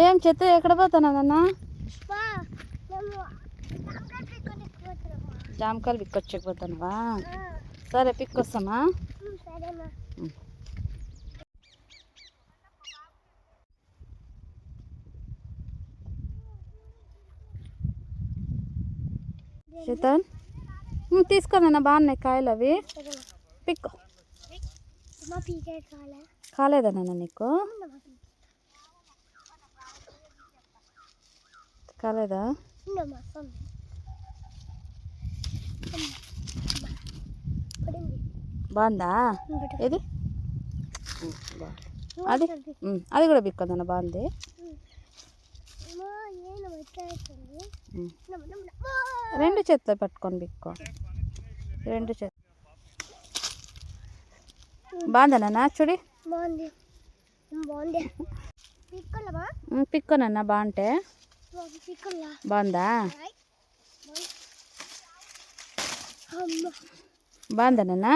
ఏం చెత్త ఎక్కడ పోతున్నా నాన్న? జామకాయలు పిక్కొచ్చకపోతున్నావా? సరే పిక్కొస్తామా? శీతల్ తీసుకోనన్నా బాగున్నాయి కాయలు అవి పిక్కో. కాలేదా నాన్న నీకు? కాలేదా? బాగుందా? ఏది అది అది కూడా పిక్కోదన్న బాగుంది. రెండు చేతులు పట్టుకొని పిక్కో. రెండు చేతులు బాగుందా నాన్న? చూడి పిక్కోనన్నా బాగుంటే. బాగుందా? బాగుందా నాన్న?